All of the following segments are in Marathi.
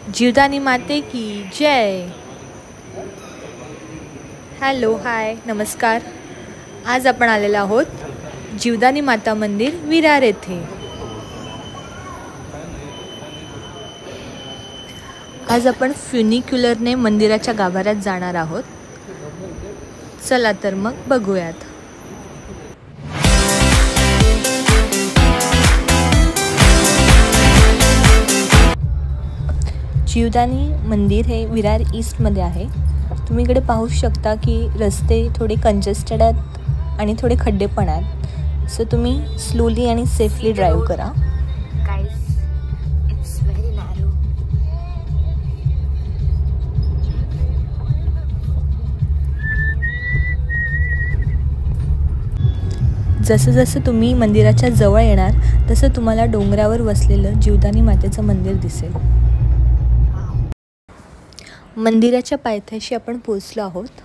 जीवदानी माते की जय। हॅलो हाय नमस्कार। आज आपण आलेलो आहोत जीवदानी माता मंदिर विरार येथे। आज आपण फ्युनिक्युलरने मंदिराच्या गाभाऱ्यात जाणार आहोत। चला तर मग बघूयात। जीवदानी मंदिर हे विरार ईस्टमध्ये आहे। तुम्ही इकडे पाहू शकता की रस्ते थोडे कंजेस्टेड आहेत आणि थोडे खड्डे पण आहेत। सो तुम्ही स्लोली आणि सेफली ड्राइव्ह करा। जसं जसं तुम्ही मंदिराच्या जवळ येणार तसं तुम्हाला डोंगरावर वसलेलं जीवदानी मातेचं मंदिर दिसेल। मंदिराच्या पायथ्याशी आपण पोहोचलो आहोत।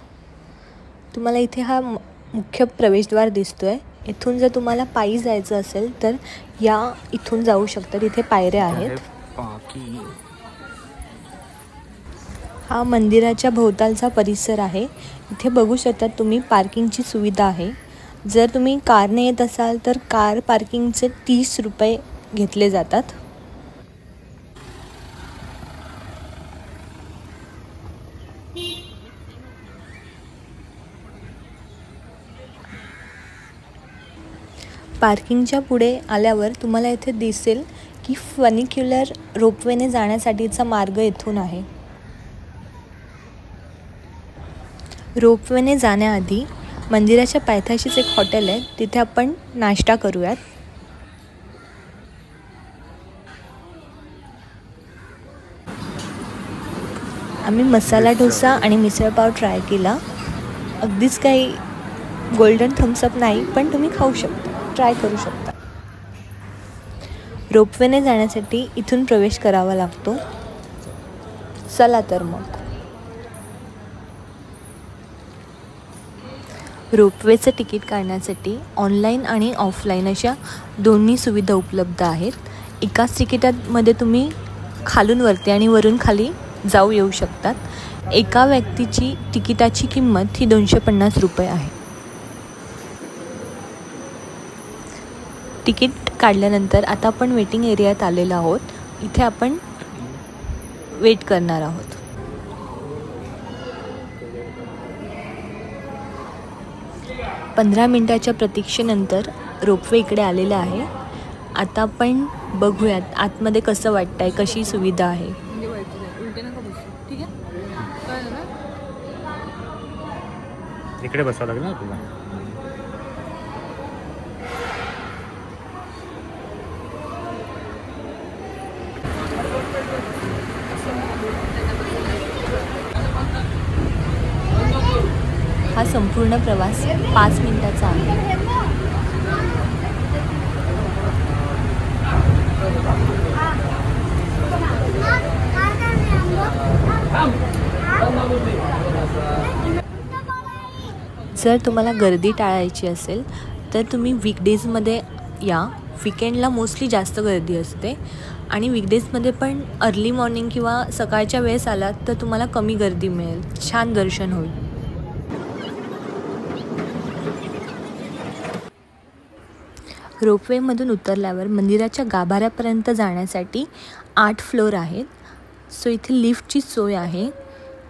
तुम्हाला इथे हा मुख्य प्रवेशद्वार दिसतोय। इथून जर तुम्हाला पायी जायचं असेल तर इथून जाऊ शकता। इथे पायऱ्या आहेत। हा मंदिराच्या भोवतालचा परिसर आहे। इथे बघू शकता तुम्ही पार्किंगची सुविधा आहे। जर तुम्ही कारने येत असाल तर कार पार्किंगचे 30 रुपये घेतले जातात। पार्किंगच्या पुढे आल्यावर तुम्हाला इथे दिसेल की फ्युनिक्युलर रोपवेने जाण्यासाठीचा मार्ग येथून आहे। रोपवेने जाण्याआधी मंदिराच्या पायथ्याशीच एक हॉटेल आहे, तिथे आपण नाश्ता करूयात। आम्ही मसाला डोसा आणि मिसळपाव ट्राय केला। अगदीच काही गोल्डन थम्सअप नाही, पण तुम्ही खाऊ शकता, ट्राय करू शकता। रोपवेने जाण्यासाठी इथून प्रवेश करावा लागतो। चला तर मग। रोपवेचं तिकीट काढण्यासाठी ऑनलाईन आणि ऑफलाईन अशा दोन्ही सुविधा उपलब्ध आहेत। एकाच तिकिटामध्ये तुम्ही खालून वरती आणि वरून खाली जाऊ येऊ शकतात। एका व्यक्तीची तिकिटाची किंमत ही 250 रुपये आहे। तिकीट काढल्यानंतर आता आपण वेटिंग एरियात आलेलो आहोत। इथे आपण वेट करणार आहोत। पंधरा मिनिटाच्या प्रतीक्षेनंतर रोपवे इकडे आलेला आहे। आता आपण बघूयात आतमध्ये कसं वाटतंय, कशी सुविधा आहे। इकडे बसावं लागेल ना तुला। हा संपूर्ण प्रवास 5 मिनिटाचा आहे। जर तुम्हाला गर्दी टाळायची असेल तर तुम्ही वीकडेजमध्ये या। वीकेंडला मोस्टली जास्त गर्दी असते आणि वीकडेजमध्ये पण अर्ली मॉर्निंग किंवा सकाळच्या वेळेस आलात तर तुम्हाला कमी गर्दी मिळेल, छान दर्शन होईल। रोपवेमधून उतरल्यावर मंदिराच्या गाभाऱ्यापर्यंत जाण्यासाठी 8 फ्लोअर आहेत। सो इथे लिफ्टची सोय आहे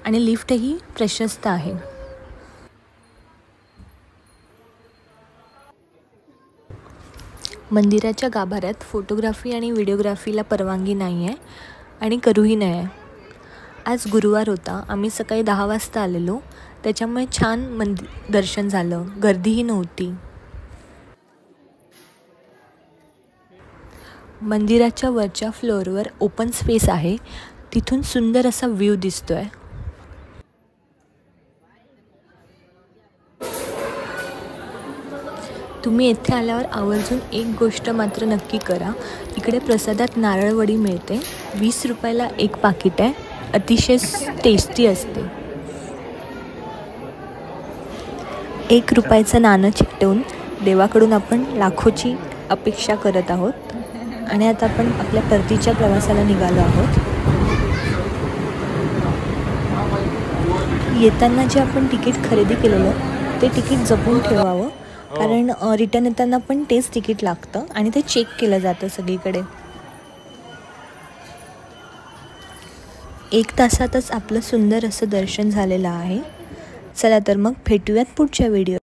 आणि लिफ्टही प्रशस्त आहे। मंदिराच्या गाभाऱ्यात फोटोग्राफी आणि व्हिडिओग्राफीला परवानगी नाही आहे आणि करूही नये। आज गुरुवार होता, आम्ही सकाळी 10 वाजता आलेलो, त्याच्यामुळे छान दर्शन झालं, गर्दीही नव्हती। मंदिराच्या वरच्या फ्लोअरवर ओपन स्पेस आहे, तिथून सुंदर असा व्ह्यू दिसतोय। तुम्ही येथे आल्यावर आवर्जून एक गोष्ट मात्र नक्की करा, इकडे प्रसादात नारळवडी मिळते। 20 रुपयाला एक पाकिट आहे, अतिशय टेस्टी असते। 1 रुपयाचं नाणं चिकटवून देवाकडून आपण लाखोची अपेक्षा करत आहोत। आणि आता आपण आपल्या परतीच्या प्रवासाला निघालो आहोत। येताना जे आपण तिकीट खरेदी केलेलं ते तिकीट जपून ठेवावं, कारण रिटर्न येताना पण तेच तिकीट लागतं आणि ते चेक केलं जातं सगळीकडे. 1 तासातच आपलं सुंदर असं दर्शन झालेलं आहे. चला तर मग भेटूयात पुढच्या व्हिडिओ.